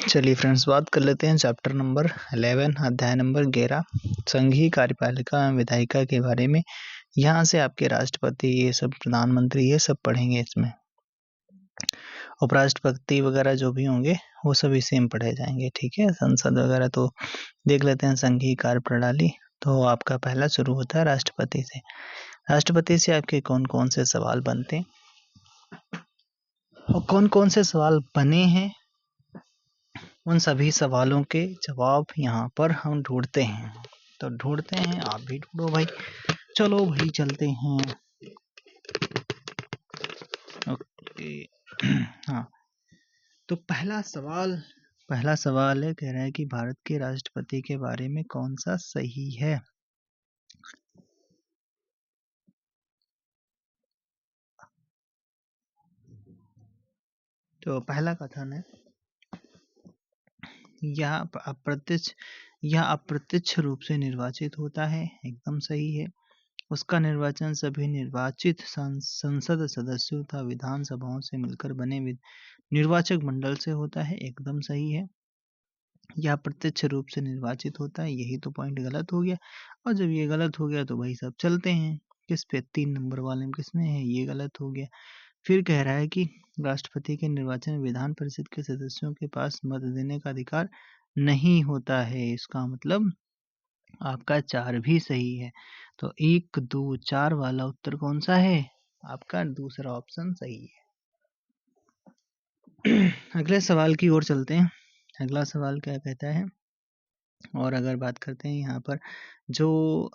चलिए फ्रेंड्स, बात कर लेते हैं चैप्टर नंबर 11 अध्याय नंबर 11 संघीय कार्यपालिका एवं विधायिका के बारे में। यहाँ से आपके राष्ट्रपति, ये सब प्रधानमंत्री, ये सब पढ़ेंगे इसमें। उपराष्ट्रपति वगैरह जो भी होंगे वो सभी सेम पढ़े जाएंगे, ठीक है। संसद वगैरह तो देख लेते हैं। संघीय कार्य प्रणाली तो आपका पहला शुरू होता है राष्ट्रपति से। राष्ट्रपति से आपके कौन कौन से सवाल बनते हैं और कौन कौन से सवाल बने हैं, उन सभी सवालों के जवाब यहाँ पर हम ढूंढते हैं। तो ढूंढते हैं, आप भी ढूंढो भाई। चलो भाई चलते हैं। ओके हाँ, तो पहला सवाल है, कह रहा है कि भारत के राष्ट्रपति के बारे में कौन सा सही है। तो पहला कथन है, यह अप्रत्यक्ष रूप से निर्वाचित होता है, एकदम सही है। उसका निर्वाचन सभी निर्वाचित संसद सदस्यों तथा विधानसभाओं से मिलकर बने निर्वाचक मंडल से होता है, एकदम सही है। यह प्रत्यक्ष रूप से निर्वाचित होता है, यही तो पॉइंट गलत हो गया। और जब ये गलत हो गया तो भाई सब चलते हैं किस पे, 3 नंबर वाले में किसमें है, ये गलत हो गया। फिर कह रहा है कि राष्ट्रपति के निर्वाचन में विधान परिषद के सदस्यों के पास मत देने का अधिकार नहीं होता है। इसका मतलब आपका 4 भी सही है। तो 1, 2, 4 वाला उत्तर कौन सा है, आपका दूसरा ऑप्शन सही है। अगले सवाल की ओर चलते हैं। अगला सवाल क्या कहता है, और अगर बात करते हैं यहाँ पर जो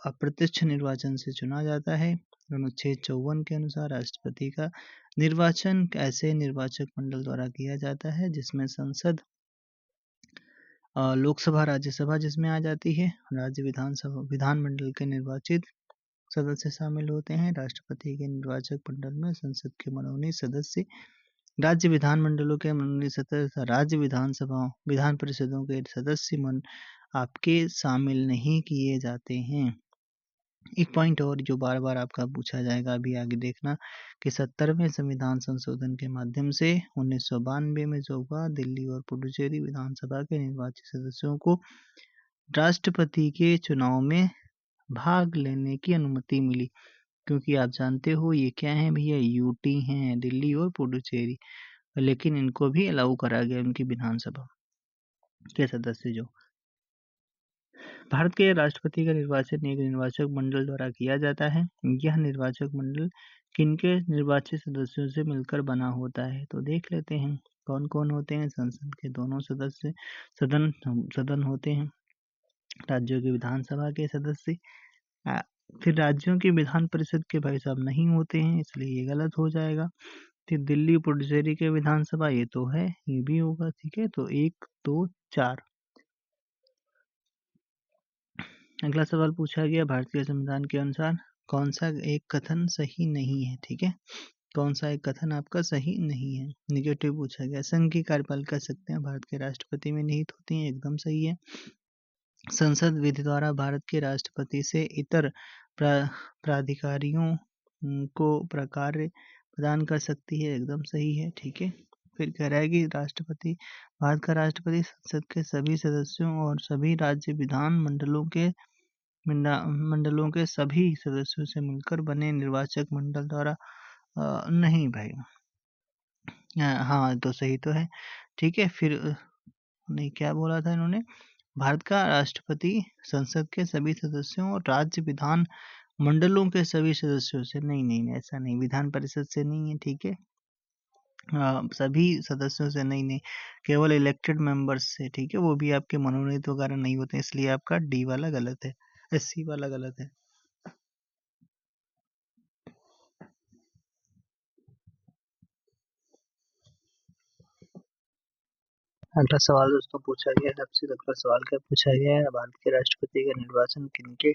अप्रत्यक्ष निर्वाचन से चुना जाता है, अनुच्छेद 54 के अनुसार राष्ट्रपति का निर्वाचन ऐसे निर्वाचक मंडल द्वारा किया जाता है जिसमें संसद, लोकसभा, राज्यसभा जिसमें आ जाती है, राज्य विधानसभा, विधानमंडल के निर्वाचित सदस्य शामिल होते हैं। राष्ट्रपति के निर्वाचक मंडल में संसद के मनोनीत सदस्य, राज्य विधानमंडलों के मनोनीत सदस्य, राज्य विधानसभाओं, विधान परिषदों के सदस्य आपके शामिल नहीं किए जाते हैं। एक पॉइंट और जो बार बार आपका पूछा जाएगा अभी आगे देखना, कि 70वें संविधान संशोधन के माध्यम से 1992 में जो हुआ, दिल्ली और पुडुचेरी विधानसभा के निर्वाचित सदस्यों को राष्ट्रपति के चुनाव में भाग लेने की अनुमति मिली। क्योंकि आप जानते हो ये क्या है भैया, यूटी हैं, दिल्ली और पुडुचेरी, लेकिन इनको भी अलाउ करा गया उनकी विधानसभा के सदस्य। जो भारत के राष्ट्रपति का निर्वाचन एक निर्वाचक मंडल द्वारा किया जाता है। यह निर्वाचक मंडल किनके निर्वाचित सदस्यों से मिलकर बना होता है, तो देख लेते हैं कौन कौन होते हैं। संसद के दोनों सदस्य सदन होते हैं, राज्यों की विधानसभा के सदस्य, फिर राज्यों की विधान परिषद के भाई साहब नहीं होते हैं, इसलिए ये गलत हो जाएगा। फिर दिल्ली पुडुचेरी के विधानसभा, ये तो है, ये भी होगा, ठीक है। तो 1, 2, 4। अगला सवाल पूछा गया, भारतीय संविधान के अनुसार कौन सा एक कथन सही नहीं है, ठीक है। कौन सा एक कथन आपका सही नहीं है, निगेटिव पूछा गया। संघ की कार्यपालिका शक्तियां भारत के राष्ट्रपति में निहित होती हैं, एकदम सही है। संसद विधि द्वारा भारत के राष्ट्रपति से इतर प्राधिकारियों को प्रकार्य प्रदान कर सकती है, एकदम सही है, ठीक है। फिर कह रहा है कि भारत का राष्ट्रपति संसद के सभी सदस्यों और सभी राज्य विधान मंडलों के सभी सदस्यों से मिलकर बने निर्वाचक मंडल द्वारा नहीं भाई, हाँ तो सही तो है, ठीक है। फिर नहीं, क्या बोला था इन्होंने, भारत का राष्ट्रपति संसद के सभी सदस्यों और राज्य विधान मंडलों के सभी सदस्यों से, नहीं ऐसा नहीं, विधान परिषद से नहीं है, ठीक है। सभी सदस्यों से नहीं, केवल इलेक्टेड मेंबर्स से, ठीक है। वो भी आपके मनोनीत वगैरह नहीं होते, इसलिए आपका डी वाला गलत है, सी वाला गलत है। अगला सवाल दोस्तों पूछा गया है, सबसे अगला सवाल क्या पूछा गया है, भारत के राष्ट्रपति का निर्वाचन किनके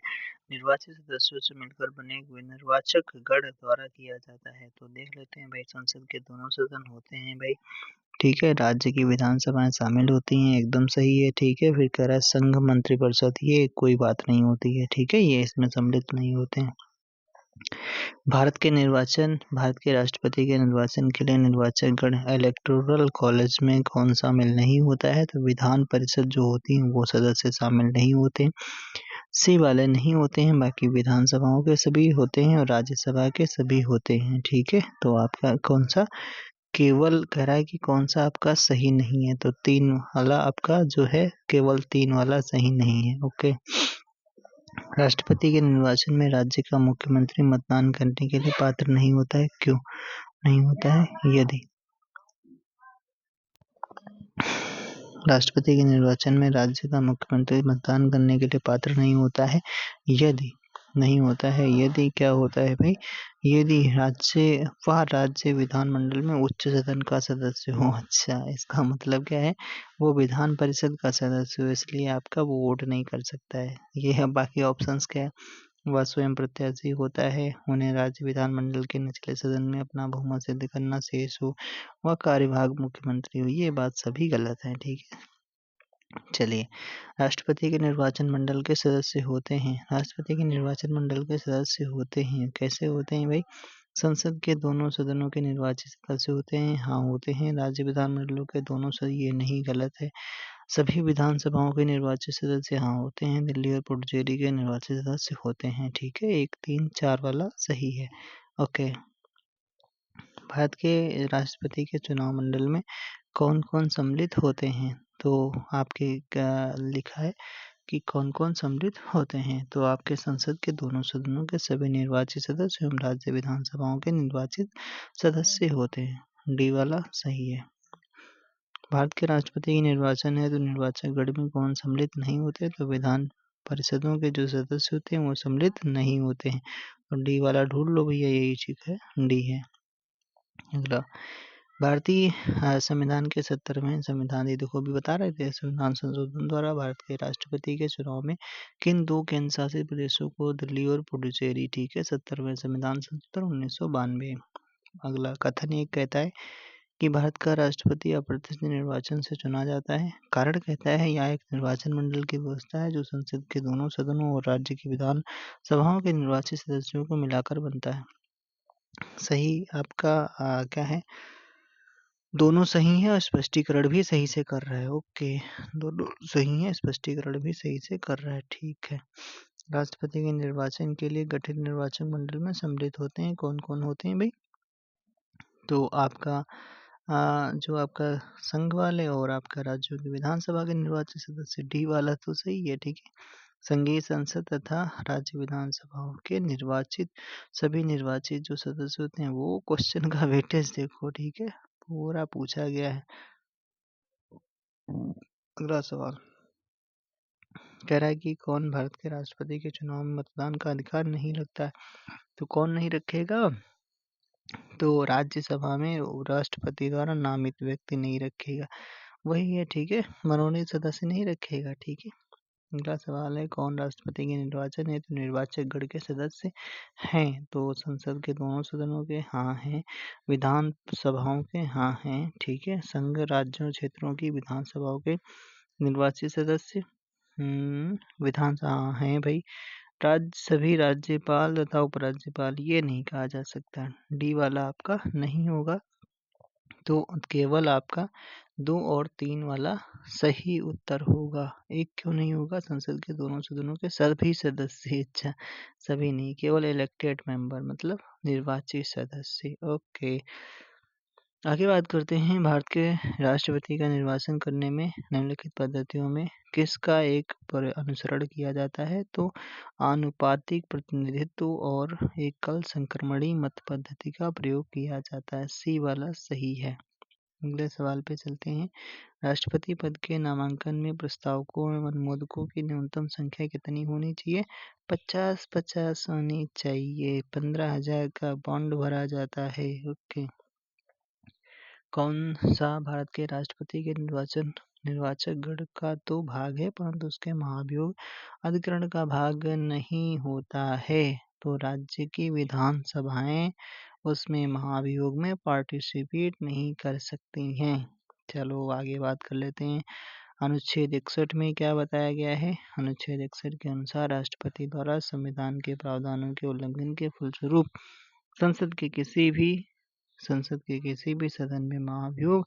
निर्वाचित सदस्यों से मिलकर बने हुए निर्वाचक गण द्वारा किया जाता है, तो देख लेते हैं भाई। संसद के दोनों सदन होते हैं भाई, ठीक है। राज्य की विधानसभाएं शामिल होती हैं, एकदम सही है, ठीक है। फिर कह रहा है संघ मंत्रिपरिषद, ये कोई बात नहीं होती है, ठीक है, ये इसमें सम्मिलित नहीं होते हैं। भारत के राष्ट्रपति के निर्वाचन के लिए निर्वाचक गण इलेक्टोरल कॉलेज में कौन शामिल नहीं होता है? तो विधान परिषद जो होती है वो सदस्य शामिल नहीं होते, सी वाले नहीं होते हैं, बाकी विधानसभाओं के सभी होते हैं और राज्यसभा के सभी होते हैं। ठीक है, तो आपका कौन सा केवल कह रहा है कि कौन सा आपका सही नहीं है, तो 3 वाला आपका जो है केवल 3 वाला सही नहीं है। ओके। राष्ट्रपति के निर्वाचन में राज्य का मुख्यमंत्री मतदान करने के लिए पात्र नहीं होता है, क्यों नहीं होता है? यदि राष्ट्रपति के निर्वाचन में राज्य का मुख्यमंत्री मतदान करने के लिए पात्र नहीं होता है, यदि नहीं होता है, यदि क्या होता है भाई? यदि राज्य विधानमंडल में उच्च सदन का सदस्य हो। अच्छा, इसका मतलब क्या है? वो विधान परिषद का सदस्य हो, इसलिए आपका वो वोट नहीं कर सकता है। ये है। बाकी ऑप्शंस क्या है? वह स्वयं प्रत्याशी होता है, उन्हें राज्य विधानमंडल के निचले सदन में अपना बहुमत सिद्ध करना शेष हो, वह कार्यवाहक मुख्यमंत्री हो। ये बात सभी गलत है। ठीक है, चलिए। राष्ट्रपति के निर्वाचन मंडल के सदस्य होते हैं। राष्ट्रपति के निर्वाचन मंडल के सदस्य होते हैं, कैसे होते हैं भाई? संसद के दोनों सदनों के निर्वाचित सदस्य होते हैं। हाँ, होते हैं। राज्य विधानमंडलों के दोनों सदस्य, ये नहीं, गलत है। सभी विधानसभाओं के निर्वाचित सदस्य हाँ होते हैं। दिल्ली और पुडुचेरी के निर्वाचित सदस्य होते हैं। ठीक है, 1, 3, 4 वाला सही है। ओके। भारत के राष्ट्रपति के चुनाव मंडल में कौन कौन सम्मिलित होते हैं? तो आपके लिखा है कि कौन कौन सम्मिलित होते हैं, तो आपके संसद के दोनों सदनों के सभी निर्वाचित सदस्य एवं राज्य विधानसभाओं के निर्वाचित सदस्य होते हैं। डी वाला सही है। भारत के राष्ट्रपति की निर्वाचन है तो निर्वाचक गण में कौन सम्मिलित नहीं होते? तो विधान परिषदों के जो सदस्य होते हैं वो सम्मिलित नहीं होते हैं। और डी वाला ढूंढ लो भैया, यही चीज है, डी है। अगला, भारतीय संविधान के 70वें संविधान, ये देखो अभी बता रहे थे, संविधान संशोधन द्वारा भारत के राष्ट्रपति के चुनाव में किन 2 केंद्र शासित प्रदेशों को दिल्ली और पुडुचेरी, ठीक है, 70वें संविधान संशोधन 1992। अगला, कथन एक कहता है कि भारत का राष्ट्रपति अप्रत्यक्ष निर्वाचन से चुना जाता है। कारण कहता है यह एक निर्वाचन मंडल की व्यवस्था है जो संसद के दोनों सदनों और राज्य की विधान सभाओं के निर्वाचित सदस्यों को मिलाकर बनता है। सही आपका क्या है? दोनों सही है और स्पष्टीकरण भी सही से कर रहा है। ओके, दोनों सही है, स्पष्टीकरण भी सही से कर रहा है। ठीक है। राष्ट्रपति के निर्वाचन के लिए गठित निर्वाचन मंडल में सम्मिलित होते हैं कौन कौन होते हैं भाई? तो आपका जो आपका संघ वाले और आपका राज्यों की विधानसभा के निर्वाचित सदस्य, डी वाला तो सही है। ठीक है, संघीय संसद तथा राज्य विधानसभाओं के सभी निर्वाचित जो सदस्य होते हैं वो क्वेश्चन का वेटेज देखो। ठीक है, पूरा पूछा गया है। अगला सवाल कह रहा है कि कौन भारत के राष्ट्रपति के चुनाव में मतदान का अधिकार नहीं रखता है? तो कौन नहीं रखेगा? तो राज्यसभा में राष्ट्रपति द्वारा नामित व्यक्ति नहीं रखेगा, वही है। ठीक है, मनोनीत सदस्य नहीं रखेगा। ठीक है। अगला सवाल है, कौन राष्ट्रपति के निर्वाचन हेतु निर्वाचक गण के सदस्य हैं? तो संसद के दोनों सदनों के हाँ हैं, विधान सभाओं के हाँ हैं। ठीक है, संघ राज्यों क्षेत्रों की विधानसभाओं के निर्वाचित सदस्य विधानसभा हाँ हैं भाई। सभी राज्यपाल तथा उपराज्यपाल, ये नहीं कहा जा सकता। डी वाला आपका नहीं होगा, तो केवल आपका 2 और 3 वाला सही उत्तर होगा। एक क्यों नहीं होगा? संसद के दोनों सदनों के सभी सदस्य, अच्छा सभी नहीं, केवल इलेक्टेड मेंबर मतलब निर्वाचित सदस्य। ओके, आगे बात करते हैं। भारत के राष्ट्रपति का निर्वाचन करने में निम्नलिखित पद्धतियों में किसका अनुसरण किया जाता है? तो आनुपातिक प्रतिनिधित्व और एकल संक्रमणी मत पद्धति का प्रयोग किया जाता है। सी वाला सही है। अगले सवाल पे चलते हैं। राष्ट्रपति पद के नामांकन में प्रस्तावकों एवं अनुमोदकों की न्यूनतम संख्या कितनी होनी चाहिए? 50-50 होनी चाहिए। 15,000 का बॉन्ड भरा जाता है। ओके, कौन सा भारत के राष्ट्रपति के निर्वाचक गण का तो भाग है परंतु उसके महाभियोग अधिकरण का भाग नहीं होता है? तो राज्य की विधानसभाएं उसमें महाभियोग में पार्टिसिपेट नहीं कर सकती हैं। चलो आगे बात कर लेते हैं। अनुच्छेद 61 में क्या बताया गया है? अनुच्छेद 61 के अनुसार राष्ट्रपति द्वारा संविधान के प्रावधानों के उल्लंघन के फलस्वरूप संसद के किसी भी सदन में महाभियोग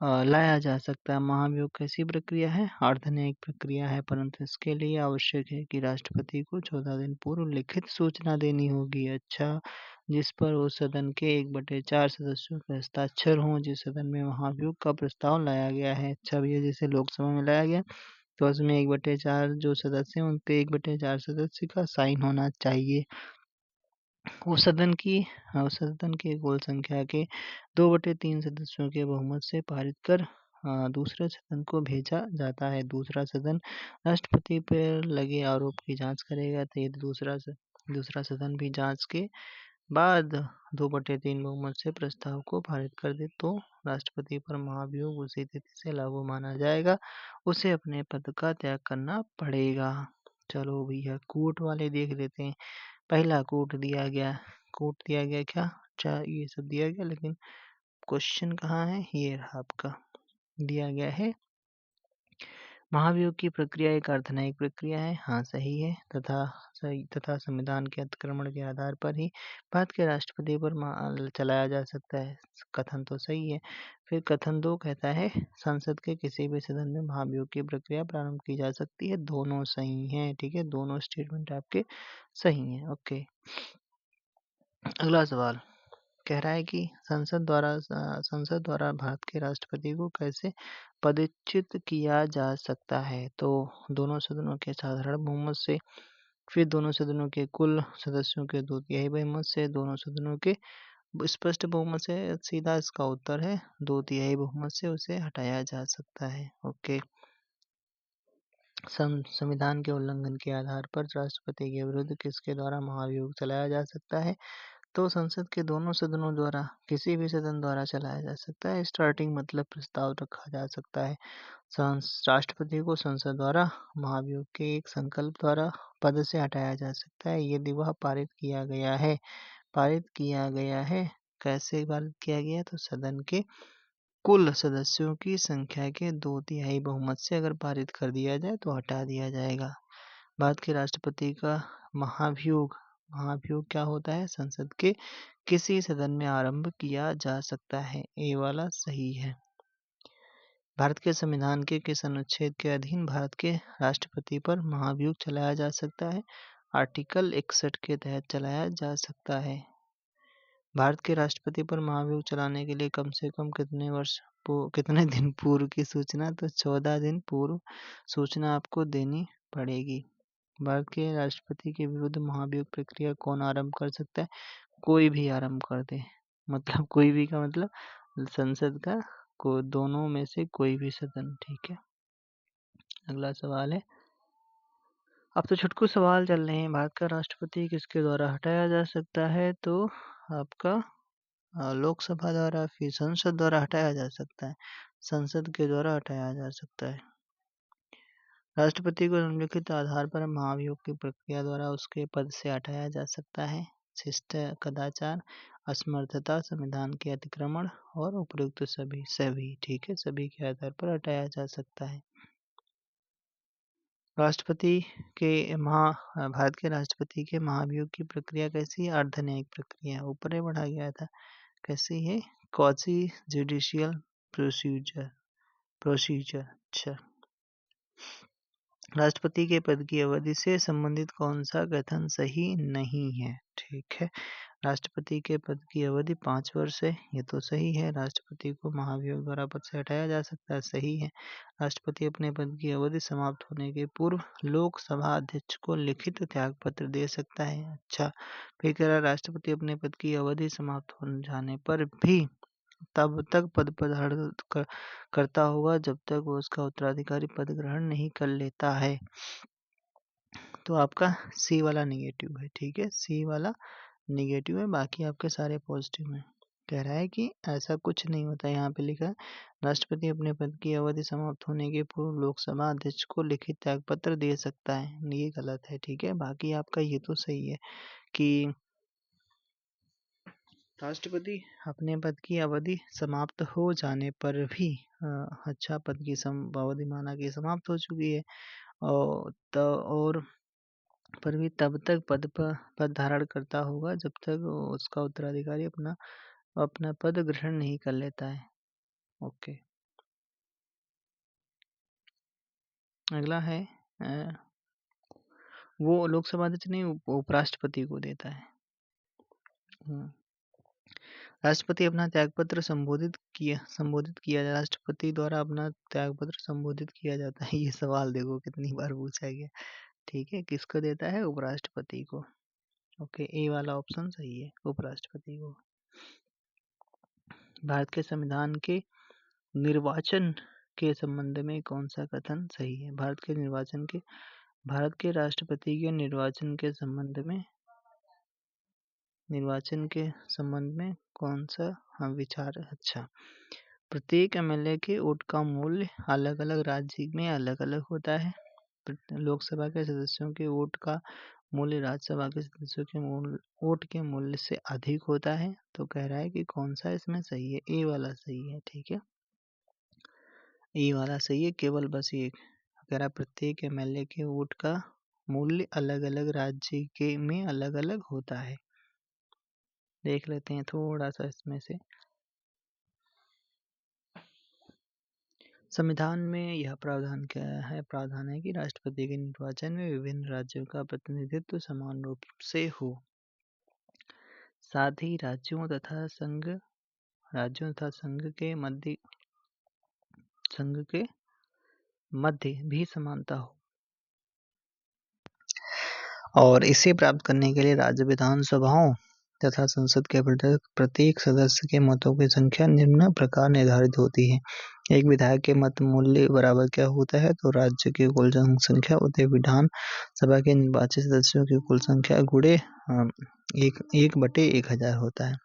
लाया जा सकता है। महाभियोग कैसी प्रक्रिया है? अर्धन्यायिक प्रक्रिया है, परंतु इसके लिए आवश्यक है कि राष्ट्रपति को 14 दिन पूर्व लिखित सूचना देनी होगी। अच्छा, जिस पर उस सदन के 1/4 सदस्यों के हस्ताक्षर हों, जिस सदन में महाभियोग का प्रस्ताव लाया गया है। अच्छा भैया, जैसे लोकसभा में लाया गया तो उसमें 1/4 जो सदस्य हैं, उन पे 1/4 सदस्य का साइन होना चाहिए। उस सदन की कुल संख्या के 2/3 सदस्यों के बहुमत से पारित कर दूसरे सदन को भेजा जाता है। दूसरा सदन राष्ट्रपति पर लगे आरोप की जांच करेगा। तो यदि दूसरा सदन भी जांच के बाद 2/3 बहुमत से प्रस्ताव को पारित कर दे तो राष्ट्रपति पर महाभियोग उसी तिथि से लागू माना जाएगा। उसे अपने पद का त्याग करना पड़ेगा। चलो भैया, कोर्ट वाले देख लेते हैं। पहला कोर्ट दिया गया क्या? अच्छा, ये सब दिया गया, लेकिन क्वेश्चन कहाँ है? ये रहा आपका दिया गया है। महाभियोग की प्रक्रिया एक अर्धन्यायिक प्रक्रिया है। हाँ, सही है। तथा संविधान के अतिक्रमण के आधार पर ही भारत के राष्ट्रपति पर चलाया जा सकता है। कथन तो सही है। फिर कथन 2 कहता है संसद के किसी भी सदन में महाभियोग की प्रक्रिया प्रारंभ की जा सकती है। दोनों सही हैं, ठीक है, दोनों स्टेटमेंट आपके सही हैं। ओके, अगला सवाल कह रहा है कि संसद द्वारा भारत के राष्ट्रपति को कैसे पदच्युत किया जा सकता है? तो दोनों सदनों के साधारण बहुमत से, फिर दोनों सदनों के कुल सदस्यों के 2/3 बहुमत से, दोनों सदनों के स्पष्ट बहुमत से। सीधा इसका उत्तर है 2/3 बहुमत से उसे हटाया जा सकता है। ओके, संविधान के उल्लंघन के आधार पर राष्ट्रपति के विरुद्ध किसके द्वारा महाभियोग चलाया जा सकता है? तो संसद के दोनों सदनों द्वारा, किसी भी सदन द्वारा चलाया जा सकता है। स्टार्टिंग मतलब प्रस्ताव रखा जा सकता है। राष्ट्रपति को संसद द्वारा महाभियोग के एक संकल्प द्वारा पद से हटाया जा सकता है यदि वह पारित किया गया है। कैसे पारित किया गया? तो सदन के कुल सदस्यों की संख्या के 2/3 बहुमत से अगर पारित कर दिया जाए तो हटा दिया जाएगा। भारत के राष्ट्रपति का महाभियोग क्या होता है? संसद के किसी सदन में आरंभ किया जा सकता है। ए वाला सही है। भारत के संविधान के किस अनुच्छेद के अधीन भारत के राष्ट्रपति पर महाभियोग चलाया जा सकता है? आर्टिकल 61 के तहत चलाया जा सकता है। भारत के राष्ट्रपति पर महाभियोग चलाने के लिए कम से कम कितने दिन पूर्व की सूचना? तो 14 दिन पूर्व सूचना आपको देनी पड़ेगी। भारत के राष्ट्रपति के विरुद्ध महाभियोग प्रक्रिया कौन आरंभ कर सकता है? कोई भी आरंभ कर दे। मतलब कोई भी का मतलब संसद का दोनों में से कोई भी सदन, ठीक है। अगला सवाल है, अब तो छुटकू सवाल चल रहे हैं। भारत का राष्ट्रपति किसके द्वारा हटाया जा सकता है? तो आपका लोकसभा द्वारा, फिर संसद द्वारा हटाया जा सकता है। संसद के द्वारा हटाया जा सकता है। राष्ट्रपति को निम्नलिखित आधार पर महाभियोग की प्रक्रिया द्वारा उसके पद से हटाया जा सकता है: शिष्ट कदाचार, असमर्थता, संविधान के अतिक्रमण और उपयुक्त सभी, ठीक है, सभी के आधार पर हटाया जा सकता है। भारत के राष्ट्रपति के महाभियोग की प्रक्रिया कैसी है? अर्धन्यायिक प्रक्रिया, ऊपर ही बढ़ा गया था। कैसी है? Quasi judicial procedure. अच्छा, राष्ट्रपति के पद की अवधि से संबंधित कौन सा कथन सही नहीं है? ठीक है, राष्ट्रपति के पद की अवधि 5 वर्ष है, ये तो सही है। राष्ट्रपति को महाभियोग द्वारा पद से हटाया जा सकता है, सही है। राष्ट्रपति अपने पद की अवधि समाप्त होने के पूर्व लोकसभा अध्यक्ष को लिखित त्याग पत्र दे सकता है। अच्छा, फिर कह रहा राष्ट्रपति अपने पद की अवधि समाप्त हो जाने पर भी तब तक पद धारण करता होगा जब तक वो उसका उत्तराधिकारी पद ग्रहण नहीं कर लेता है। तो आपका सी वाला निगेटिव है, ठीक है, सी वाला निगेटिव है, बाकी आपके सारे पॉजिटिव हैं। कह रहा है कि ऐसा कुछ नहीं होता। यहाँ पे लिखा है राष्ट्रपति अपने पद की अवधि समाप्त होने के पूर्व लोकसभा अध्यक्ष को लिखित त्यागपत्र दे सकता है, ये गलत है, ठीक है। बाकी आपका ये तो सही है कि राष्ट्रपति अपने पद की अवधि समाप्त हो जाने पर भी पद की अवधि माना कि समाप्त हो चुकी है और पर भी तब तक पद धारण करता होगा जब तक उसका उत्तराधिकारी अपना पद ग्रहण नहीं कर लेता है। ओके, अगला है वो लोकसभा अध्यक्ष नहीं उपराष्ट्रपति को देता है। राष्ट्रपति अपना त्यागपत्र संबोधित किया राष्ट्रपति द्वारा अपना त्यागपत्र संबोधित किया जाता है। ये सवाल देखो कितनी बार पूछा गया। ठीक है, किसको देता है? उपराष्ट्रपति को। ओके, ए वाला ऑप्शन सही है, उपराष्ट्रपति को। भारत के संविधान के निर्वाचन के संबंध में कौन सा कथन सही है? भारत के राष्ट्रपति के निर्वाचन के संबंध में कौन सा विचार? अच्छा, प्रत्येक एमएलए के वोट का मूल्य अलग अलग राज्य में अलग अलग होता है। लोकसभा के सदस्यों के वोट का मूल्य राज्यसभा के सदस्यों के वोट के मूल्य से अधिक होता है। तो कह रहा है कि कौन सा इसमें सही है? ए वाला सही है। ठीक है, ए वाला सही है। केवल बस ये कह रहा प्रत्येक एमएलए के वोट का मूल्य अलग अलग राज्य के में अलग अलग होता है। देख लेते हैं थोड़ा सा इसमें से। संविधान में यह प्रावधान है कि राष्ट्रपति के निर्वाचन में विभिन्न राज्यों का प्रतिनिधित्व समान रूप से हो। साथ ही राज्यों तथा संघ के मध्य भी समानता हो। और इसे प्राप्त करने के लिए राज्य विधानसभाओं तथा संसद के प्रत्येक सदस्य के मतों की संख्या निम्न प्रकार निर्धारित होती है। एक विधायक के मत मूल्य बराबर क्या होता है? तो राज्य की कुल जनसंख्या उतने विधान सभा के निर्वाचित सदस्यों की कुल संख्या गुणे 1/1000 होता है।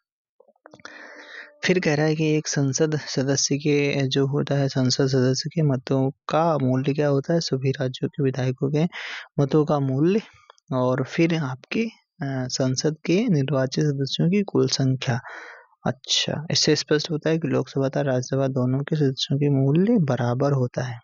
फिर कह रहा है कि एक संसद सदस्य के जो होता है संसद सदस्य के मतों का मूल्य क्या होता है? सभी राज्यों के विधायकों के मतों का मूल्य और फिर आपके संसद के निर्वाचित सदस्यों की कुल संख्या। अच्छा, इससे स्पष्ट होता है कि लोकसभा तथा राज्यसभा दोनों के सदस्यों के मूल्य बराबर होता है।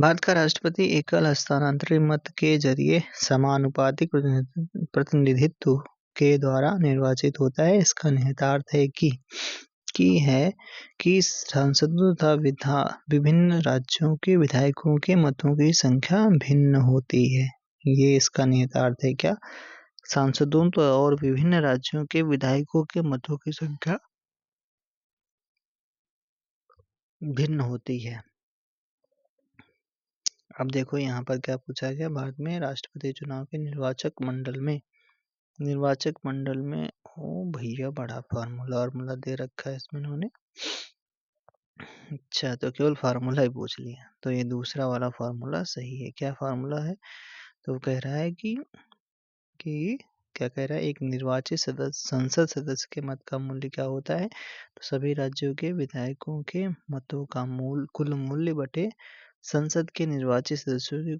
भारत का राष्ट्रपति एकल हस्तांतरित मत के जरिए समानुपातिक प्रतिनिधित्व के द्वारा निर्वाचित होता है। इसका निहितार्थ है कि सांसदों तथा विभिन्न राज्यों के विधायकों के मतों की संख्या भिन्न होती है। ये इसका निहितार्थ है क्या? सांसदों और विभिन्न राज्यों के विधायकों के मतों की संख्या भिन्न होती है। अब देखो यहाँ पर क्या पूछा गया। भारत में राष्ट्रपति चुनाव के निर्वाचक मंडल में ओ भैया बड़ा फार्मूला दे रखा है इसमें इन्होंने। अच्छा, तो केवल फार्मूला ही पूछ लिया। तो ये दूसरा वाला फार्मूला सही है। क्या फार्मूला है? तो कह रहा है कि क्या कह रहा है? एक निर्वाचित संसद सदस्य के मत का मूल्य क्या होता है? तो सभी राज्यों के विधायकों के मतों का कुल मूल्य बटे संसद के निर्वाचित सदस्यों की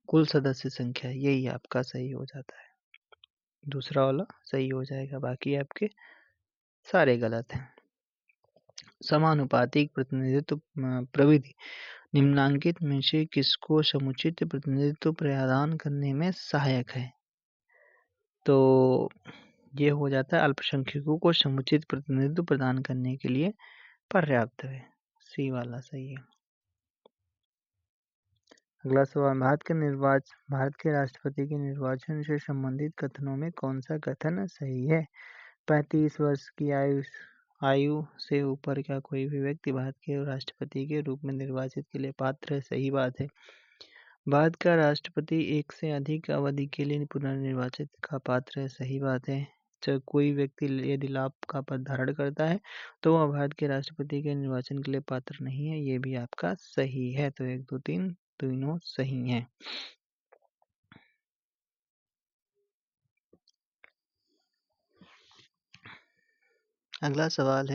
कुल सदस्य संख्या। यही आपका सही हो जाता है। दूसरा वाला सही हो जाएगा, बाकी आपके सारे गलत हैं। समानुपातिक प्रतिनिधित्व प्रविधि निम्नांकित में से किसको समुचित प्रतिनिधित्व प्रदान करने में सहायक है? तो ये हो जाता है अल्पसंख्यकों को समुचित प्रतिनिधित्व प्रदान करने के लिए पर्याप्त है। सी वाला सही है। अगला सवाल, भारत के राष्ट्रपति के निर्वाचन से संबंधित कथनों में कौन सा कथन सही है? 35 वर्ष की आयु से ऊपर का कोई भी व्यक्ति भारत के राष्ट्रपति के रूप में निर्वाचित के लिए पात्र है। सही बात है। भारत का राष्ट्रपति एक से अधिक अवधि के लिए पुनर्निर्वाचित का पात्र है। सही बात है। जब कोई व्यक्ति यदि लाभ का पद धारण करता है तो वह भारत के राष्ट्रपति के निर्वाचन के लिए पात्र नहीं है। ये भी आपका सही है। तो 1 2 3 तीनों सही हैं। अगला सवाल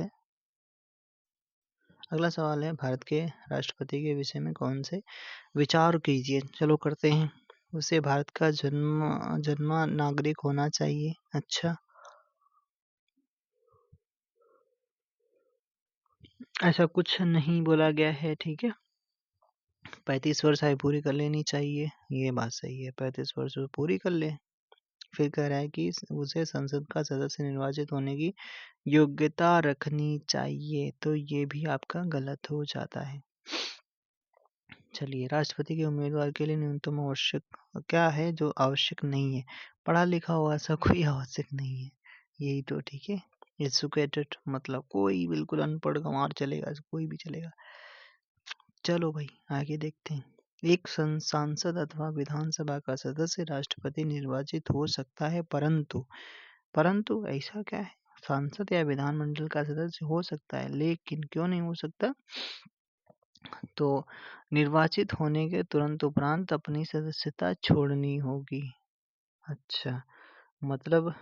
है भारत के राष्ट्रपति के विषय में कौन से विचार कीजिए। चलो करते हैं। उसे भारत का जन्मा नागरिक होना चाहिए। अच्छा, ऐसा कुछ नहीं बोला गया है, ठीक है। 35 वर्ष आयु पूरी कर लेनी चाहिए, ये बात सही है, 35 वर्ष वो पूरी कर ले। फिर कह रहा है कि उसे संसद का सदस्य निर्वाचित होने की योग्यता रखनी चाहिए, तो ये भी आपका गलत हो जाता है। चलिए, राष्ट्रपति के उम्मीदवार के लिए न्यूनतम आवश्यक क्या है जो आवश्यक नहीं है? पढ़ा लिखा हुआ ऐसा कोई आवश्यक नहीं है, यही तो ठीक है। एजुकेटेड मतलब कोई बिल्कुल अनपढ़ गंवार चलेगा, कोई भी चलेगा। चलो भाई आगे देखते हैं। एक सांसद अथवा विधानसभा का सदस्य राष्ट्रपति निर्वाचित हो सकता है, परंतु ऐसा क्या है? सांसद या विधानमंडल का सदस्य हो सकता है, लेकिन क्यों नहीं हो सकता? तो निर्वाचित होने के तुरंत उपरांत अपनी सदस्यता छोड़नी होगी। अच्छा, मतलब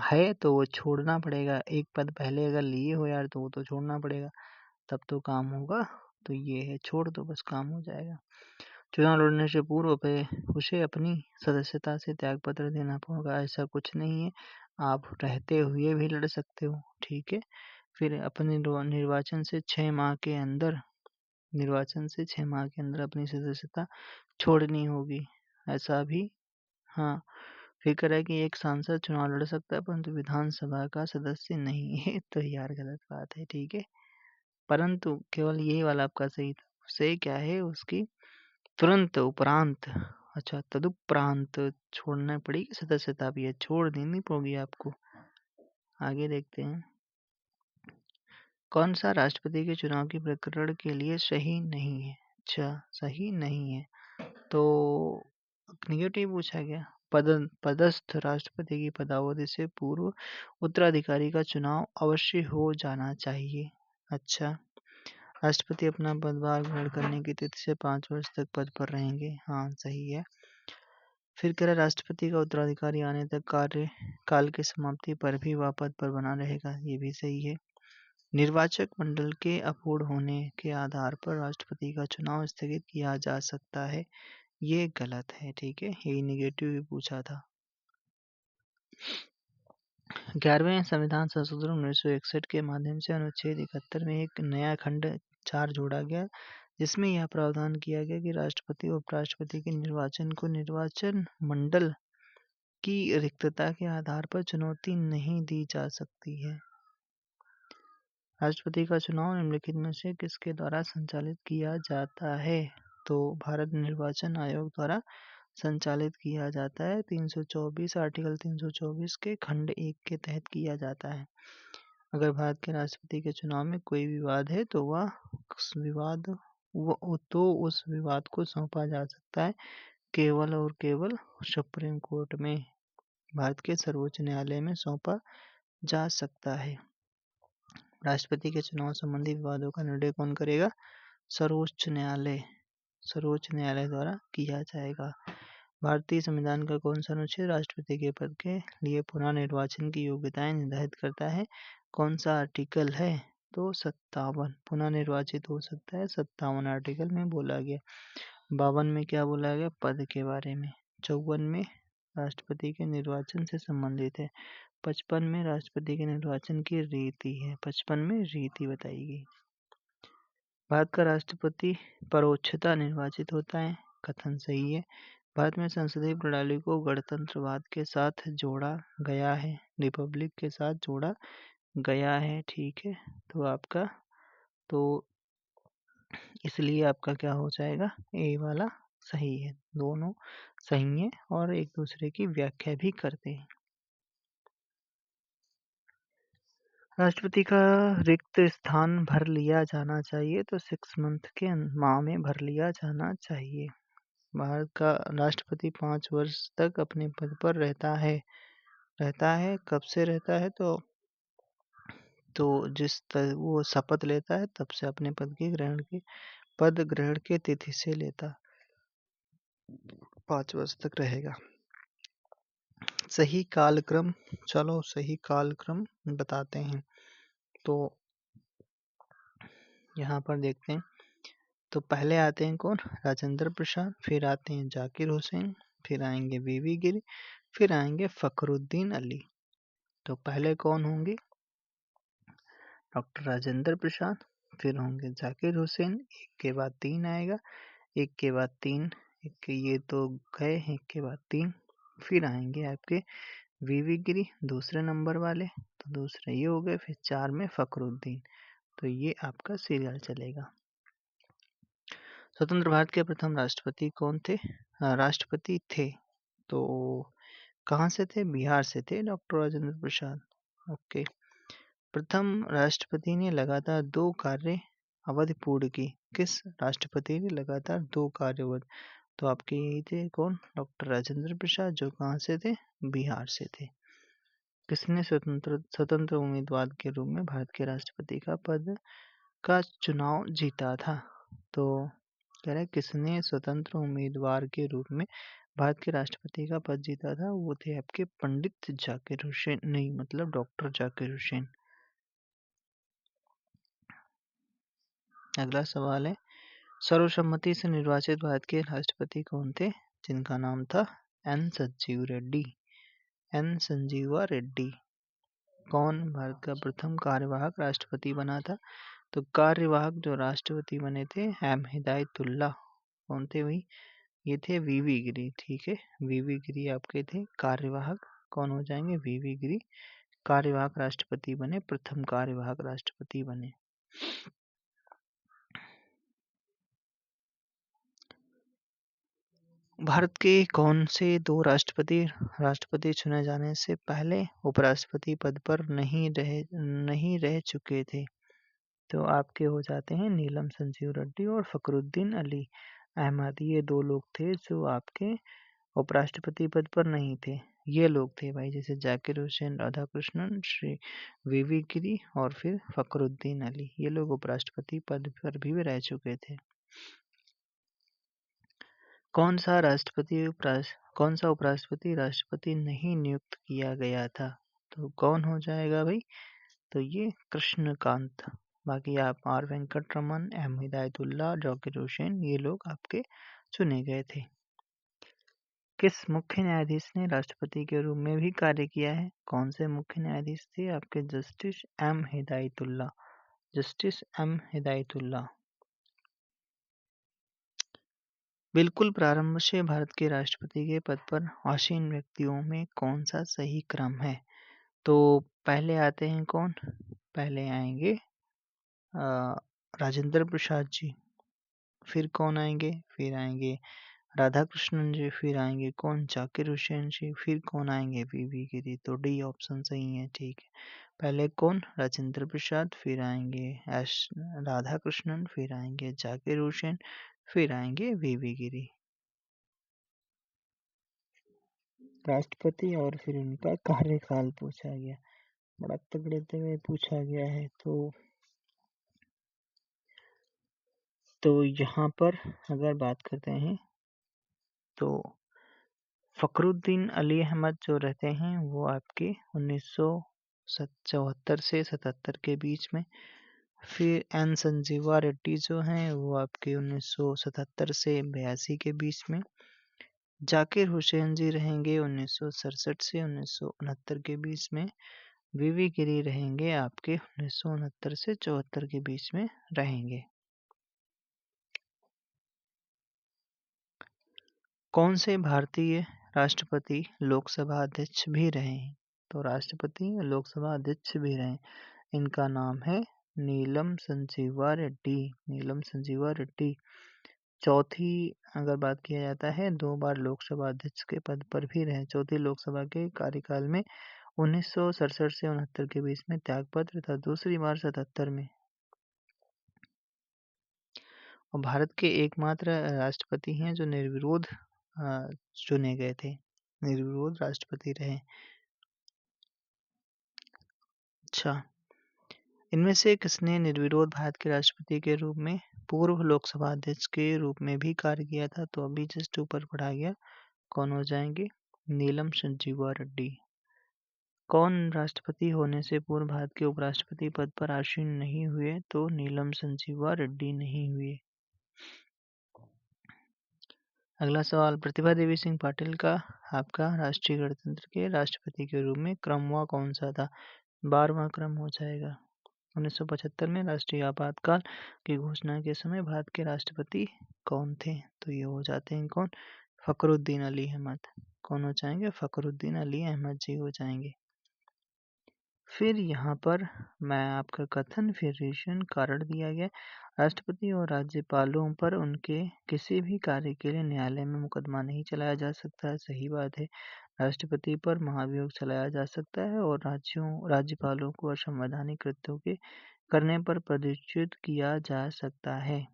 है तो वो छोड़ना पड़ेगा। एक पद पहले अगर लिए हो यार तो वो तो छोड़ना पड़ेगा, तब तो काम होगा। तो ये है, छोड़ दो बस, काम हो जाएगा। चुनाव लड़ने से पूर्व पे उसे अपनी सदस्यता से त्यागपत्र देना होगा, ऐसा कुछ नहीं है। आप रहते हुए भी लड़ सकते हो, ठीक है। फिर अपने निर्वाचन से 6 माह के अंदर अपनी सदस्यता छोड़नी होगी, ऐसा भी। हाँ, फिर कह रहा है कि एक सांसद चुनाव लड़ सकता है परंतु विधानसभा का सदस्य नहीं है, तो यार गलत बात है, ठीक है। परंतु केवल ये वाला आपका सही था। उसे क्या है, उसकी तुरंत उपरांत, अच्छा तदुपरांत छोड़ना पड़ेगी सदस्यता भी है, छोड़ देनी पड़ेगी आपको। आगे देखते हैं। कौन सा राष्ट्रपति के चुनाव की प्रकरण के लिए सही नहीं है? अच्छा, सही नहीं है तो निगेटिव पूछा गया। पदस्थ राष्ट्रपति की पदावधि से पूर्व उत्तराधिकारी का चुनाव अवश्य हो जाना चाहिए। अच्छा, राष्ट्रपति अपना पदभार ग्रहण करने की तिथि से 5 वर्ष तक पद पर रहेंगे। हाँ, सही है। फिर कह रहा राष्ट्रपति का उत्तराधिकारी आने तक कार्यकाल की समाप्ति पर भी वह पद पर बना रहेगा। ये भी सही है। निर्वाचक मंडल के अपूर्ण होने के आधार पर राष्ट्रपति का चुनाव स्थगित किया जा सकता है। ये गलत है, ठीक है। यही निगेटिव भी पूछा था। 11वें संविधान संशोधन 1961 के माध्यम से अनुच्छेद 71 में एक नया खंड 4 जोड़ा गया, जिसमें यह प्रावधान किया गया कि राष्ट्रपति और उपराष्ट्रपति के निर्वाचन को निर्वाचन मंडल की रिक्तता के आधार पर चुनौती नहीं दी जा सकती है। राष्ट्रपति का चुनाव निम्नलिखित में से किसके द्वारा संचालित किया जाता है? तो भारत निर्वाचन आयोग द्वारा संचालित किया जाता है। 324 आर्टिकल 324 के खंड 1 के तहत किया जाता है। अगर भारत के राष्ट्रपति के चुनाव में कोई विवाद है तो उस विवाद को सौंपा जा सकता है केवल और केवल सुप्रीम कोर्ट में, भारत के सर्वोच्च न्यायालय में सौंपा जा सकता है। राष्ट्रपति के चुनाव संबंधी विवादों का निर्णय कौन करेगा? सर्वोच्च न्यायालय द्वारा किया जाएगा। भारतीय संविधान का कौन सा अनुच्छेद राष्ट्रपति के पद के लिए पुनः निर्वाचन की योग्यताएं निर्धारित करता है? कौन सा आर्टिकल है? तो 57। पुनः निर्वाचित हो सकता है, 57 आर्टिकल में बोला गया। 52 में क्या बोला गया? पद के बारे में। 54 में राष्ट्रपति के निर्वाचन से संबंधित है। 55 में राष्ट्रपति के निर्वाचन की रीति है। 55 में रीति बताई गई। भारत का राष्ट्रपति परोक्षता निर्वाचित होता है। कथन सही है। भारत में संसदीय प्रणाली को गणतंत्रवाद के साथ जोड़ा गया है, रिपब्लिक के साथ जोड़ा गया है, ठीक है। तो आपका इसलिए आपका क्या हो जाएगा? ए वाला सही है। दोनों सही है और एक दूसरे की व्याख्या भी करते हैं। राष्ट्रपति का रिक्त स्थान भर लिया जाना चाहिए, तो 6 मंथ के माह में भर लिया जाना चाहिए। भारत का राष्ट्रपति 5 वर्ष तक अपने पद पर रहता है। कब से रहता है? तो वो शपथ लेता है तब से अपने पद ग्रहण की तिथि से लेता 5 वर्ष तक रहेगा। सही कालक्रम, चलो सही कालक्रम बताते हैं। तो यहाँ पर देखते हैं। तो पहले आते हैं कौन? राजेंद्र प्रसाद, फिर आते हैं जाकिर हुसैन, फिर आएंगे वीवी गिरी, फिर आएंगे फखरुद्दीन अली। तो पहले कौन होंगे? डॉक्टर राजेंद्र प्रसाद, फिर होंगे जाकिर हुसैन, एक के बाद 3 आएगा, एक के बाद 3, एक ये तो गए, एक के बाद 3, फिर आएंगे आपके वीवी गिरी दूसरे नंबर वाले, तो दूसरे ये हो गए, फिर 4 में फखरुद्दीन। तो ये आपका सीरियल चलेगा। स्वतंत्र भारत के प्रथम राष्ट्रपति कौन थे? राष्ट्रपति थे तो कहाँ से थे? बिहार से थे डॉक्टर राजेंद्र प्रसाद। ओके। प्रथम राष्ट्रपति ने लगातार 2 कार्य अवधि पूर्ण की। किस राष्ट्रपति ने लगातार 2 कार्य अवधि? तो आपके यही थे कौन? डॉक्टर राजेंद्र प्रसाद, जो कहाँ से थे? बिहार से थे। किसने स्वतंत्र उम्मीदवार के रूप में भारत के राष्ट्रपति का पद का चुनाव जीता था? तो कह रहे किसने स्वतंत्र उम्मीदवार के रूप में भारत के राष्ट्रपति का पद जीता था? वो थे आपके पंडित जाकिर हुसैन, नहीं मतलब डॉक्टर जाकिर हुसैन। अगला सवाल है, सर्वसम्मति से निर्वाचित भारत के राष्ट्रपति कौन थे? जिनका नाम था एन संजीव रेड्डी। एन संजीवा रेड्डी। कौन भारत का प्रथम कार्यवाहक राष्ट्रपति बना था? तो कार्यवाहक जो राष्ट्रपति बने थे एम हिदायतुल्लाह। कौन थे भाई? ये थे वीवी गिरी। ठीक है, वीवी गिरी आपके थे कार्यवाहक। कौन हो जाएंगे? वीवी गिरी कार्यवाहक राष्ट्रपति बने, प्रथम कार्यवाहक राष्ट्रपति बने। भारत के कौन से 2 राष्ट्रपति चुने जाने से पहले उपराष्ट्रपति पद पर नहीं रह चुके थे? तो आपके हो जाते हैं नीलम संजीव रेड्डी और फखरुद्दीन अली अहमद। ये 2 लोग थे जो आपके उपराष्ट्रपति पद पर नहीं थे। ये लोग थे भाई, जैसे जाकिर हुसैन, राधाकृष्णन, श्री वीवी गिरी और फिर फखरुद्दीन अली। ये लोग उपराष्ट्रपति पद पर भी रह चुके थे। कौन सा उपराष्ट्रपति राष्ट्रपति नहीं नियुक्त किया गया था? तो कौन हो जाएगा भाई? तो ये कृष्णकांत। बाकी आप आर वेंकट रमन, एम हिदायतुल्लाह, जाकिर हुसैन, ये लोग आपके चुने गए थे। किस मुख्य न्यायाधीश ने राष्ट्रपति के रूप में भी कार्य किया है? कौन से मुख्य न्यायाधीश थे आपके? Justice M Hidayatullah. Justice M Hidayatullah. बिल्कुल प्रारंभ से भारत के राष्ट्रपति के पद पर आसीन व्यक्तियों में कौन सा सही क्रम है? तो पहले आते हैं कौन? पहले आएंगे राजेंद्र प्रसाद जी, फिर कौन आएंगे? फिर आएंगे राधाकृष्णन जी, फिर आएंगे कौन? जाकिर हुसैन जी, फिर कौन आएंगे? वीवी गिरी। तो डी ऑप्शन सही है। ठीक है, पहले कौन? राजेंद्र प्रसाद, फिर आएंगे एस राधाकृष्णन, फिर आएंगे जाकिर हुसैन, फिर आएंगे वीवी गिरी। राष्ट्रपति और फिर उनका कार्यकाल पूछा गया, बड़ा तगड़े तगड़े पूछा गया है। तो यहाँ पर अगर बात करते हैं तो फखरुद्दीन अली अहमद जो रहते हैं वो आपके 1974 से 77 के बीच में। फिर एन संजीवा रेड्डी जो हैं वो आपके 1977 से 82 के बीच में। जाकिर हुसैन जी रहेंगे 1967 से 1969 के बीच में। वीवी गिरी रहेंगे आपके 1969 से 74 के बीच में रहेंगे। कौन से भारतीय राष्ट्रपति लोकसभा अध्यक्ष भी रहे हैं? तो राष्ट्रपति लोकसभा अध्यक्ष भी रहे, इनका नाम है नीलम संजीवा रेड्डी। नीलम संजीवा रेड्डी चौथी अगर बात किया जाता है 2 बार लोकसभा अध्यक्ष के पद पर भी रहे। चौथी लोकसभा के कार्यकाल में 1967 से 69 के बीच में त्यागपत्र तथा दूसरी बार 77 में। और भारत के एकमात्र राष्ट्रपति हैं जो निर्विरोध चुने गए थे, निर्विरोध राष्ट्रपति रहे। अच्छा, इनमें से किसने निर्विरोध भारत के राष्ट्रपति के रूप में पूर्व लोकसभा अध्यक्ष के रूप में भी कार्य किया था? तो अभी जस्ट ऊपर पढ़ा गया, कौन हो जाएंगे? नीलम संजीवा रेड्डी। कौन राष्ट्रपति होने से पूर्व भारत के उपराष्ट्रपति पद पर आसीन नहीं हुए? तो नीलम संजीवा रेड्डी नहीं हुए। अगला सवाल, प्रतिभा देवी सिंह पाटिल का आपका राष्ट्रीय गणतंत्र के राष्ट्रपति के रूप में क्रमवा कौन सा था? 12वां क्रम हो जाएगा। 1975 में राष्ट्रीय आपातकाल की घोषणा के समय भारत के राष्ट्रपति कौन थे? तो ये हो जाते हैं कौन? फखरुद्दीन अली अहमद। कौन हो जाएंगे? फखरुद्दीन अली अहमद जी हो जाएंगे। फिर यहाँ पर मैं आपका कथन वेरिएशन कारण दिया गया, राष्ट्रपति और राज्यपालों पर उनके किसी भी कार्य के लिए न्यायालय में मुकदमा नहीं चलाया जा सकता है। सही बात है। राष्ट्रपति पर महाभियोग चलाया जा सकता है और राज्यपालों को असंवैधानिक कृत्यों के करने पर पदच्युत किया जा सकता है।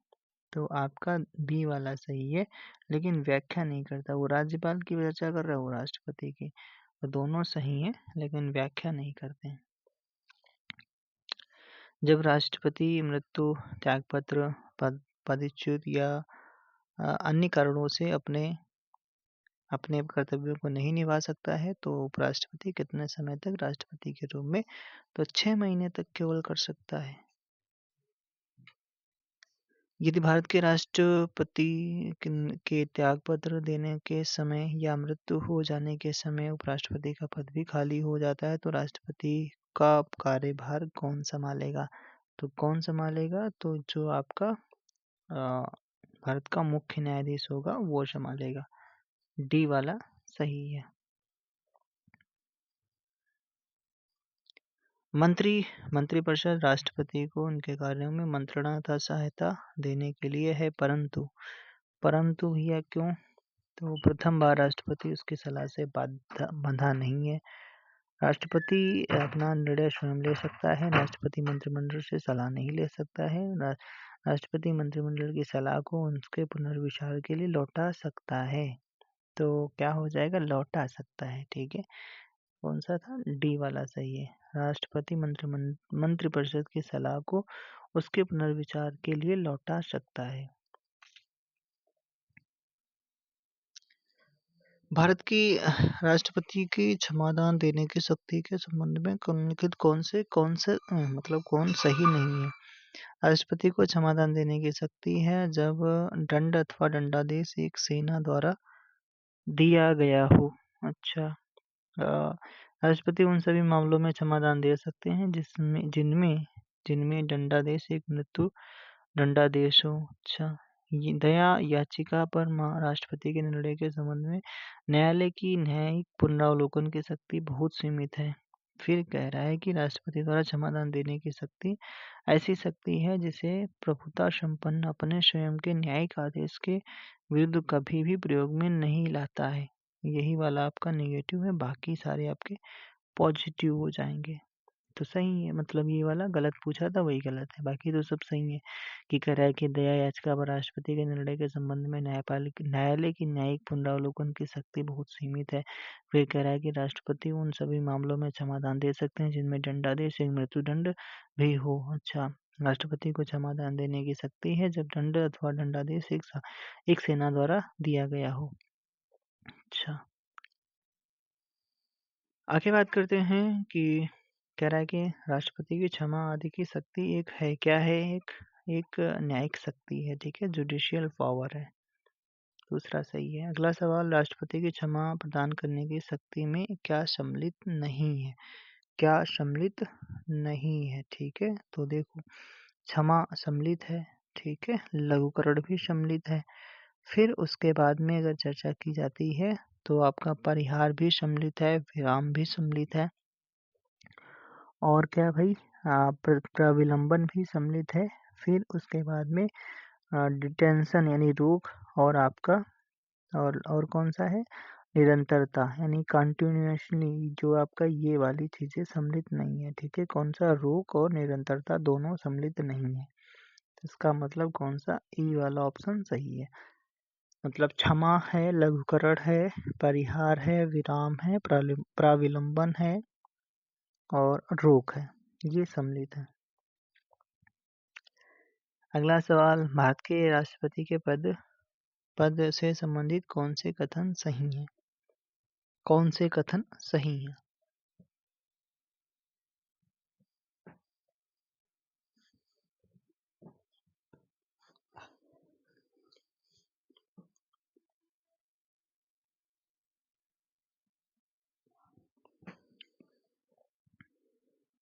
तो आपका बी वाला सही है, लेकिन व्याख्या नहीं करता। वो राज्यपाल की चर्चा कर रहा है, वो राष्ट्रपति की। तो दोनों सही हैं, लेकिन व्याख्या नहीं करते हैं। जब राष्ट्रपति मृत्यु, त्यागपत्र, पदच्युत या अन्य कारणों से अपने कर्तव्यों को नहीं निभा सकता है, तो उपराष्ट्रपति कितने समय तक राष्ट्रपति के रूप में? तो 6 महीने तक केवल कर सकता है। यदि भारत के राष्ट्रपति के त्यागपत्र देने के समय या मृत्यु हो जाने के समय उपराष्ट्रपति का पद भी खाली हो जाता है, तो राष्ट्रपति का कार्यभार कौन संभालेगा? तो कौन संभालेगा? तो जो आपका भारत का मुख्य न्यायाधीश होगा वो संभालेगा। डी वाला सही है। मंत्रिपरिषद राष्ट्रपति को उनके कार्यों में मंत्रणा तथा सहायता देने के लिए है, परंतु भैया क्यों? तो प्रथम बार राष्ट्रपति उसकी सलाह से बंधा नहीं है। राष्ट्रपति अपना निर्णय स्वयं ले सकता है। राष्ट्रपति मंत्रिमंडल से सलाह नहीं ले सकता है। राष्ट्रपति मंत्रिमंडल की सलाह को उनके पुनर्विचार के लिए लौटा सकता है। तो क्या हो जाएगा? लौटा सकता है। ठीक है, कौन सा था? डी वाला सही है। राष्ट्रपति मंत्रिपरिषद की सलाह को उसके पुनर्विचार के लिए लौटा सकता है। भारत की राष्ट्रपति की क्षमादान देने की शक्ति के संबंध में निम्नलिखित कौन सही नहीं है? राष्ट्रपति को क्षमादान देने की शक्ति है जब दंड अथवा दंडादेश एक सेना द्वारा दिया गया हो। अच्छा, राष्ट्रपति उन सभी मामलों में क्षमादान दे सकते हैं जिनमें दंडादेश एक मृत्यु दंडादेश हो। अच्छा, दया याचिका पर राष्ट्रपति के निर्णय के संबंध में न्यायालय की न्यायिक पुनरावलोकन की शक्ति बहुत सीमित है। फिर कह रहा है कि राष्ट्रपति द्वारा क्षमादान देने की शक्ति ऐसी शक्ति है जिसे प्रभुता संपन्न अपने स्वयं के न्यायिक आदेश के विरुद्ध कभी भी प्रयोग में नहीं लाता है। यही वाला आपका नेगेटिव है, बाकी सारे आपके पॉजिटिव हो जाएंगे। तो सही है, मतलब ये वाला गलत पूछा था वही गलत है, बाकी तो सब सही है। कि कह रहा है कि दया याचिका पर राष्ट्रपति के निर्णय के संबंध में न्यायालय की न्यायिक पुनरावलोकन की शक्ति बहुत सीमित है। फिर कह रहा है कि राष्ट्रपति उन सभी मामलों में क्षमादान दे सकते हैं जिनमें दंडादेश एक मृत्युदंड भी हो। अच्छा, राष्ट्रपति को क्षमादान देने की शक्ति है जब दंड अथवा दंडादेश एक सेना द्वारा दिया गया हो। अच्छा, आगे बात करते हैं कि कह रहा है कि राष्ट्रपति की क्षमा आदि की शक्ति एक है, क्या है? एक न्यायिक शक्ति है। ठीक है, जुडिशियल पावर है। दूसरा सही है। अगला सवाल, राष्ट्रपति की क्षमा प्रदान करने की शक्ति में क्या सम्मिलित नहीं है? क्या सम्मिलित नहीं है? ठीक है, तो देखो, क्षमा सम्मिलित है। ठीक है, लघुकरण भी सम्मिलित है। फिर उसके बाद में अगर चर्चा की जाती है तो आपका परिहार भी सम्मिलित है, विराम भी सम्मिलित है, और क्या भाई, प्रविलंबन भी सम्मिलित है। फिर उसके बाद में डिटेंशन यानी रोक, और आपका और कौन सा है? निरंतरता यानी कंटिन्यूअसली, जो आपका ये वाली चीजें सम्मिलित नहीं है। ठीक है, कौन सा? रोक और निरंतरता दोनों सम्मिलित नहीं है। इसका मतलब कौन सा? ई वाला ऑप्शन सही है। मतलब क्षमा है, लघुकरण है, परिहार है, विराम है, प्राविलंबन है और रोक है, ये सम्मिलित है। अगला सवाल, भारत के राष्ट्रपति के पद से संबंधित कौन से कथन सही हैं? कौन से कथन सही हैं?